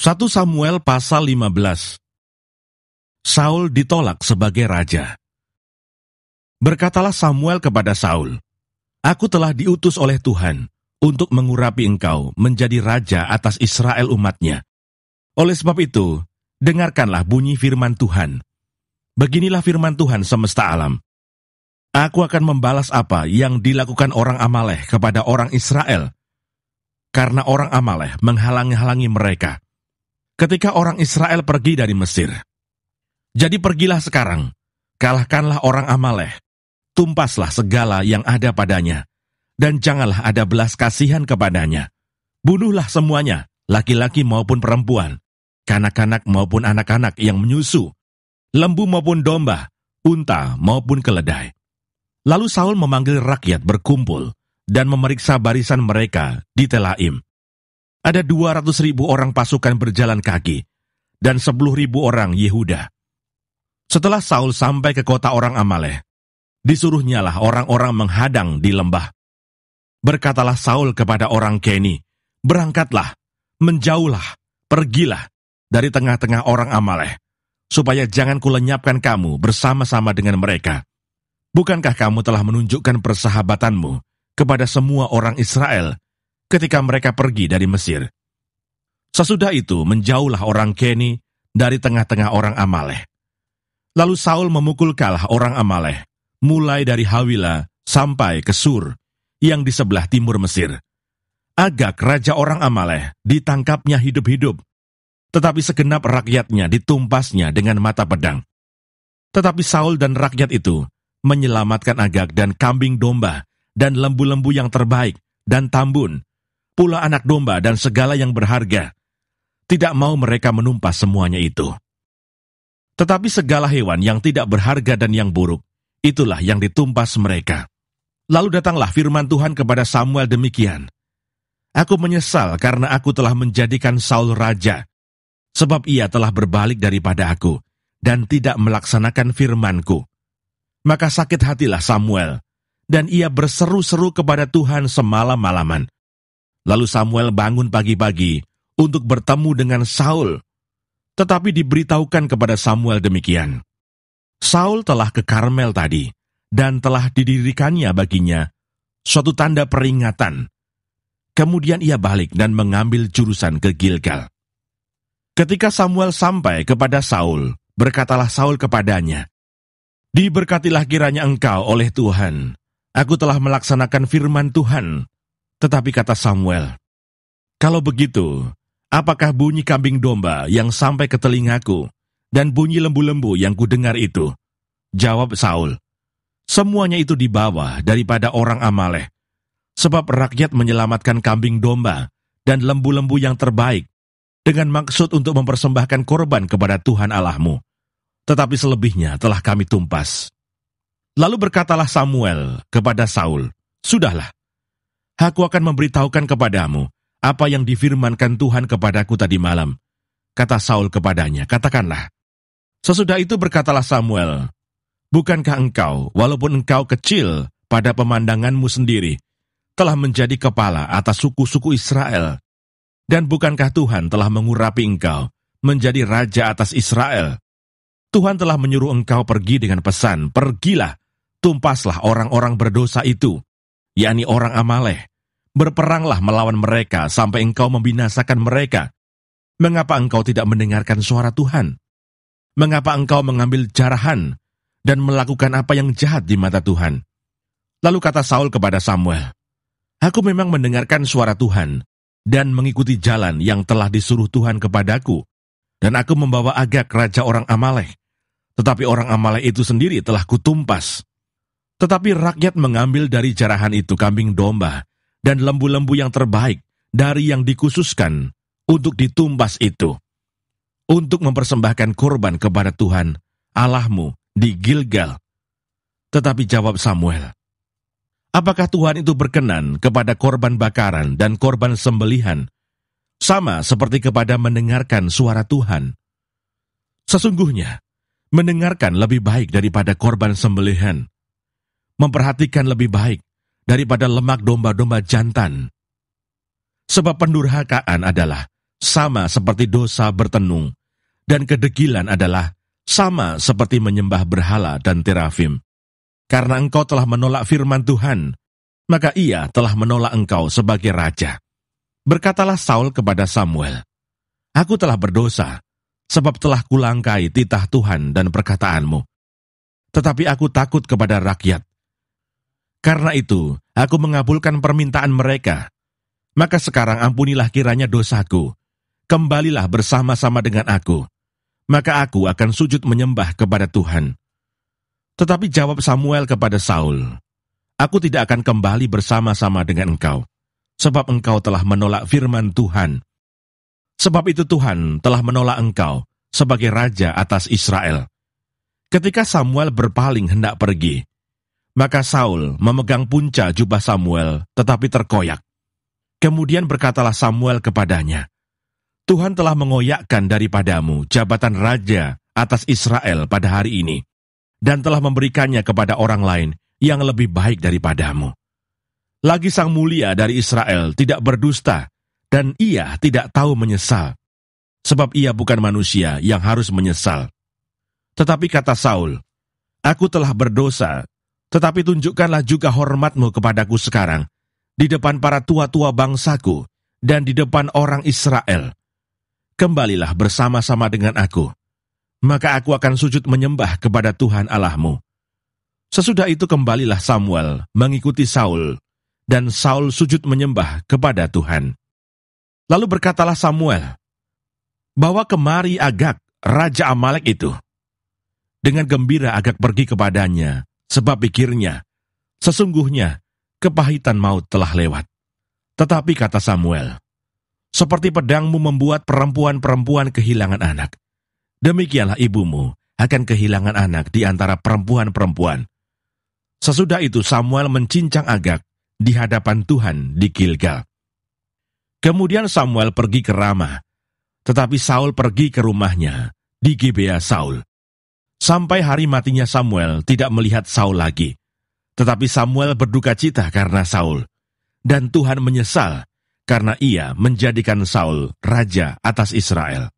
1 Samuel pasal 15. Saul ditolak sebagai raja. Berkatalah Samuel kepada Saul, "Aku telah diutus oleh Tuhan untuk mengurapi engkau menjadi raja atas Israel umatnya. Oleh sebab itu, dengarkanlah bunyi firman Tuhan. Beginilah firman Tuhan semesta alam. Aku akan membalas apa yang dilakukan orang Amalek kepada orang Israel, karena orang Amalek menghalang-halangi mereka ketika orang Israel pergi dari Mesir. Jadi pergilah sekarang, kalahkanlah orang Amalek, tumpaslah segala yang ada padanya, dan janganlah ada belas kasihan kepadanya. Bunuhlah semuanya, laki-laki maupun perempuan, kanak-kanak maupun anak-anak yang menyusu, lembu maupun domba, unta maupun keledai." Lalu Saul memanggil rakyat berkumpul dan memeriksa barisan mereka di Telaim. Ada 200.000 orang pasukan berjalan kaki, dan 10.000 orang Yehuda. Setelah Saul sampai ke kota orang Amalek, disuruhnyalah orang-orang menghadang di lembah. Berkatalah Saul kepada orang Keni, "Berangkatlah, menjauhlah, pergilah dari tengah-tengah orang Amalek, supaya jangan kulenyapkan kamu bersama-sama dengan mereka. Bukankah kamu telah menunjukkan persahabatanmu kepada semua orang Israel ketika mereka pergi dari Mesir?" Sesudah itu menjauhlah orang Keni dari tengah-tengah orang Amalek. Lalu Saul memukul kalah orang Amalek, mulai dari Hawila sampai ke Sur, yang di sebelah timur Mesir. Agag, raja orang Amalek, ditangkapnya hidup-hidup, tetapi segenap rakyatnya ditumpasnya dengan mata pedang. Tetapi Saul dan rakyat itu menyelamatkan Agag dan kambing domba, dan lembu-lembu yang terbaik, dan tambun, pula anak domba dan segala yang berharga. Tidak mau mereka menumpas semuanya itu. Tetapi segala hewan yang tidak berharga dan yang buruk, itulah yang ditumpas mereka. Lalu datanglah firman Tuhan kepada Samuel demikian, "Aku menyesal karena aku telah menjadikan Saul raja, sebab ia telah berbalik daripada aku, dan tidak melaksanakan firman-Ku." Maka sakit hatilah Samuel, dan ia berseru-seru kepada Tuhan semalam-malaman. Lalu Samuel bangun pagi-pagi untuk bertemu dengan Saul, tetapi diberitahukan kepada Samuel demikian, "Saul telah ke Karmel tadi, dan telah didirikannya baginya suatu tanda peringatan." Kemudian ia balik dan mengambil jurusan ke Gilgal. Ketika Samuel sampai kepada Saul, berkatalah Saul kepadanya, "Diberkatilah kiranya engkau oleh Tuhan. Aku telah melaksanakan firman Tuhan." Tetapi kata Samuel, "Kalau begitu, apakah bunyi kambing domba yang sampai ke telingaku, dan bunyi lembu-lembu yang kudengar itu?" Jawab Saul, "Semuanya itu dibawa daripada orang Amalek, sebab rakyat menyelamatkan kambing domba dan lembu-lembu yang terbaik, dengan maksud untuk mempersembahkan korban kepada Tuhan Allahmu. Tetapi selebihnya telah kami tumpas." Lalu berkatalah Samuel kepada Saul, "Sudahlah, aku akan memberitahukan kepadamu apa yang difirmankan Tuhan kepadaku tadi malam." Kata Saul kepadanya, "Katakanlah." Sesudah itu berkatalah Samuel, "Bukankah engkau, walaupun engkau kecil pada pemandanganmu sendiri, telah menjadi kepala atas suku-suku Israel? Dan bukankah Tuhan telah mengurapi engkau menjadi raja atas Israel? Tuhan telah menyuruh engkau pergi dengan pesan, 'Pergilah, tumpaslah orang-orang berdosa itu,' yakni orang Amalek. Berperanglah melawan mereka sampai engkau membinasakan mereka. Mengapa engkau tidak mendengarkan suara Tuhan? Mengapa engkau mengambil jarahan dan melakukan apa yang jahat di mata Tuhan?" Lalu kata Saul kepada Samuel, "Aku memang mendengarkan suara Tuhan dan mengikuti jalan yang telah disuruh Tuhan kepadaku, dan aku membawa Agag raja orang Amalek. Tetapi orang Amalek itu sendiri telah kutumpas. Tetapi rakyat mengambil dari jarahan itu kambing domba dan lembu-lembu yang terbaik dari yang dikhususkan untuk ditumpas itu, untuk mempersembahkan korban kepada Tuhan Allahmu di Gilgal." Tetapi jawab Samuel, "Apakah Tuhan itu berkenan kepada korban bakaran dan korban sembelihan, sama seperti kepada mendengarkan suara Tuhan? Sesungguhnya, mendengarkan lebih baik daripada korban sembelihan, memperhatikan lebih baik daripada lemak domba-domba jantan. Sebab pendurhakaan adalah sama seperti dosa bertenung, dan kedegilan adalah sama seperti menyembah berhala dan terafim. Karena engkau telah menolak firman Tuhan, maka ia telah menolak engkau sebagai raja. Berkatalah Saul kepada Samuel, aku telah berdosa, sebab telah kulangkai titah Tuhan dan perkataanmu. Tetapi aku takut kepada rakyat. Karena itu, aku mengabulkan permintaan mereka. Maka sekarang ampunilah kiranya dosaku. Kembalilah bersama-sama dengan aku. Maka aku akan sujud menyembah kepada Tuhan. Tetapi jawab Samuel kepada Saul, aku tidak akan kembali bersama-sama dengan engkau, sebab engkau telah menolak firman Tuhan. Sebab itu Tuhan telah menolak engkau sebagai raja atas Israel. Ketika Samuel berpaling hendak pergi, maka Saul memegang punca jubah Samuel, tetapi terkoyak. Kemudian berkatalah Samuel kepadanya, Tuhan telah mengoyakkan daripadamu jabatan raja atas Israel pada hari ini, dan telah memberikannya kepada orang lain yang lebih baik daripadamu. Lagi sang mulia dari Israel tidak berdusta, dan ia tidak tahu menyesal, sebab ia bukan manusia yang harus menyesal. Tetapi kata Saul, aku telah berdosa, tetapi tunjukkanlah juga hormatmu kepadaku sekarang, di depan para tua-tua bangsaku, dan di depan orang Israel. Kembalilah bersama-sama dengan aku, maka aku akan sujud menyembah kepada Tuhan Allahmu. Sesudah itu kembalilah Samuel mengikuti Saul, dan Saul sujud menyembah kepada Tuhan. Lalu berkatalah Samuel, bawa kemari Agag, raja Amalek itu. Dengan gembira Agag pergi kepadanya, sebab pikirnya, sesungguhnya kepahitan maut telah lewat. Tetapi kata Samuel, seperti pedangmu membuat perempuan-perempuan kehilangan anak, demikianlah ibumu akan kehilangan anak di antara perempuan-perempuan. Sesudah itu Samuel mencincang Agag di hadapan Tuhan di Gilgal. Kemudian Samuel pergi ke Ramah, tetapi Saul pergi ke rumahnya di Gibea Saul. Sampai hari matinya Samuel tidak melihat Saul lagi. Tetapi Samuel berduka cita karena Saul, dan Tuhan menyesal karena ia menjadikan Saul raja atas Israel.